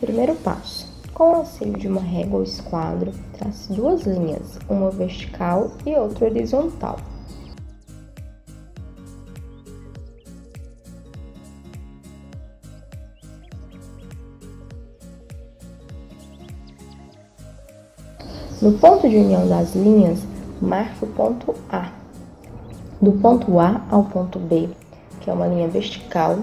Primeiro passo. Com o auxílio de uma régua ou esquadro, trace duas linhas, uma vertical e outra horizontal. No ponto de união das linhas, marque o ponto A. Do ponto A ao ponto B, que é uma linha vertical,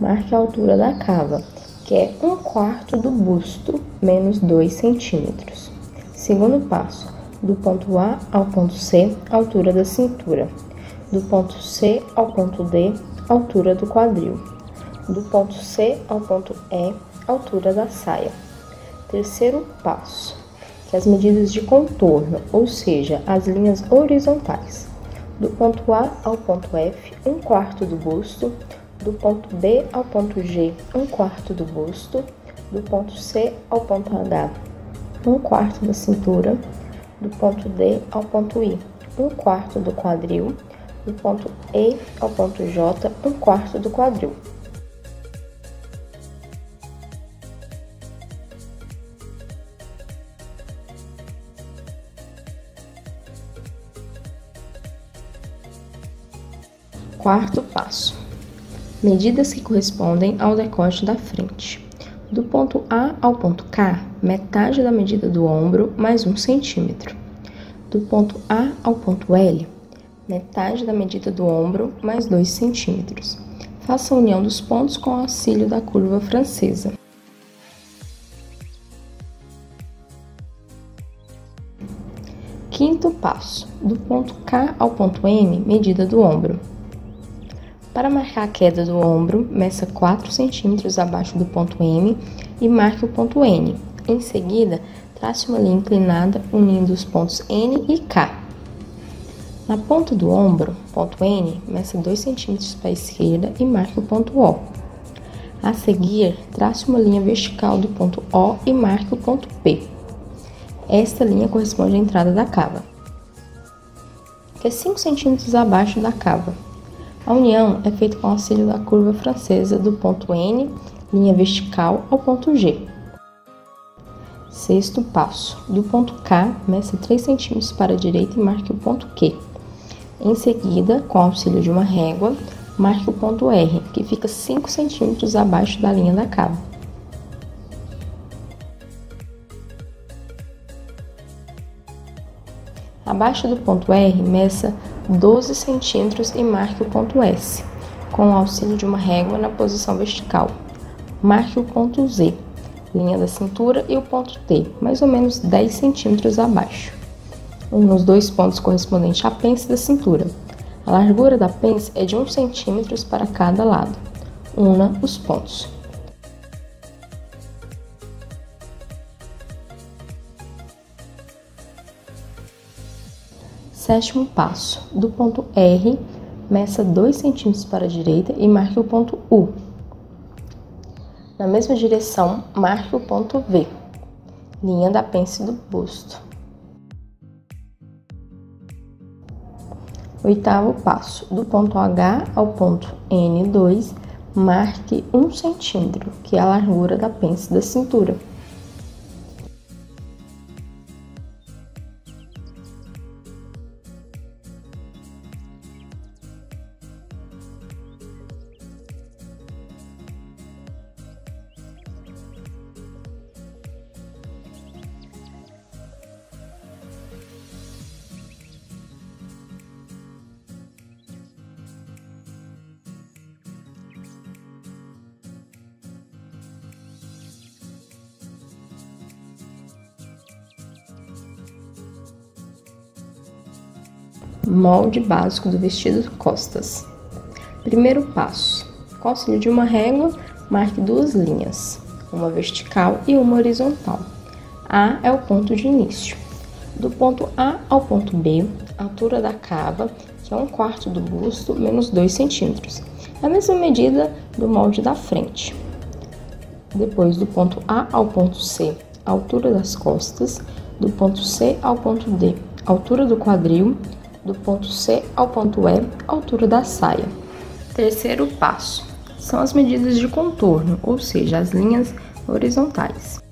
marque a altura da cava, que é 1/4 do busto menos 2 centímetros. Segundo passo, do ponto A ao ponto C, altura da cintura. Do ponto C ao ponto D, altura do quadril. Do ponto C ao ponto E, altura da saia. Terceiro passo, que as medidas de contorno, ou seja, as linhas horizontais. Do ponto A ao ponto F, 1/4 do busto. Do ponto B ao ponto G, 1/4 do busto. Do ponto C ao ponto H, 1/4 da cintura. Do ponto D ao ponto I, 1/4 do quadril. Do ponto E ao ponto J, 1/4 do quadril. Quarto passo. Medidas que correspondem ao decote da frente. Do ponto A ao ponto K, metade da medida do ombro mais 1 centímetro. Do ponto A ao ponto L, metade da medida do ombro mais 2 centímetros. Faça a união dos pontos com o auxílio da curva francesa. Quinto passo. Do ponto K ao ponto M, medida do ombro. Para marcar a queda do ombro, meça 4 centímetros abaixo do ponto M e marque o ponto N. Em seguida, trace uma linha inclinada unindo os pontos N e K. Na ponta do ombro, ponto N, meça 2 centímetros para a esquerda e marque o ponto O. A seguir, trace uma linha vertical do ponto O e marque o ponto P. Esta linha corresponde à entrada da cava, que é 5 centímetros abaixo da cava. A união é feita com o auxílio da curva francesa do ponto N, linha vertical, ao ponto G. Sexto passo. Do ponto K, meça 3 centímetros para a direita e marque o ponto Q. Em seguida, com o auxílio de uma régua, marque o ponto R, que fica 5 centímetros abaixo da linha da cava. Abaixo do ponto R, meça 12 centímetros e marque o ponto S, com o auxílio de uma régua na posição vertical. Marque o ponto Z, linha da cintura, e o ponto T, mais ou menos 10 centímetros abaixo. Nos dois pontos correspondentes à pence da cintura. A largura da pence é de 1 centímetro para cada lado. Una os pontos. Sétimo passo. Do ponto R, meça 2 centímetros para a direita e marque o ponto U. Na mesma direção, marque o ponto V, linha da pence do busto. Oitavo passo. Do ponto H ao ponto N2, marque 1 centímetro, que é a largura da pence da cintura. Molde básico do vestido costas. Primeiro passo. Com o auxílio de uma régua, marque duas linhas, uma vertical e uma horizontal. A é o ponto de início. Do ponto A ao ponto B, a altura da cava, que é 1/4 do busto, menos 2 centímetros. É a mesma medida do molde da frente. Depois, do ponto A ao ponto C, a altura das costas. Do ponto C ao ponto D, a altura do quadril. Do ponto C ao ponto E, a altura da saia. Terceiro passo. São as medidas de contorno, ou seja, as linhas horizontais.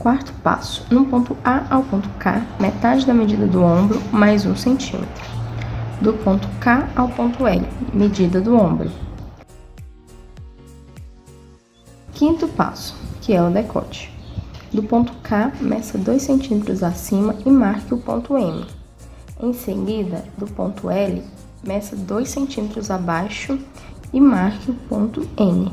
Quarto passo, no ponto A ao ponto K, metade da medida do ombro mais 1 centímetro. Do ponto K ao ponto L, medida do ombro. Quinto passo, que é o decote. Do ponto K, meça 2 centímetros acima e marque o ponto M. Em seguida, do ponto L, meça 2 centímetros abaixo e marque o ponto N.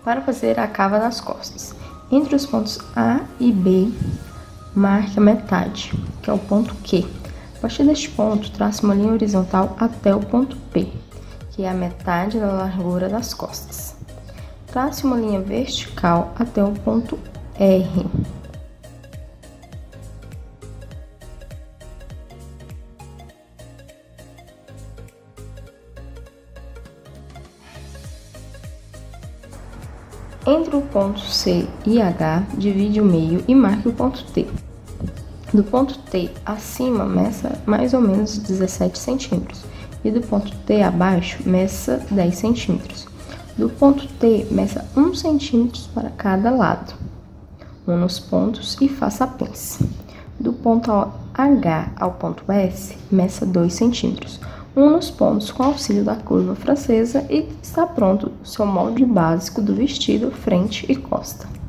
Para fazer a cava das costas, entre os pontos A e B, marque a metade, que é o ponto Q. A partir deste ponto, trace uma linha horizontal até o ponto P, que é a metade da largura das costas. Trace uma linha vertical até o ponto R. Entre o ponto C e H, divide o meio e marque o ponto T. Do ponto T acima, meça mais ou menos 17 centímetros. E do ponto T abaixo, meça 10 centímetros. Do ponto T, meça 1 centímetro para cada lado. Um nos pontos e faça a pence. Do ponto H ao ponto S, meça 2 centímetros. Um nos pontos com auxílio da curva francesa e está pronto o seu molde básico do vestido frente e costa.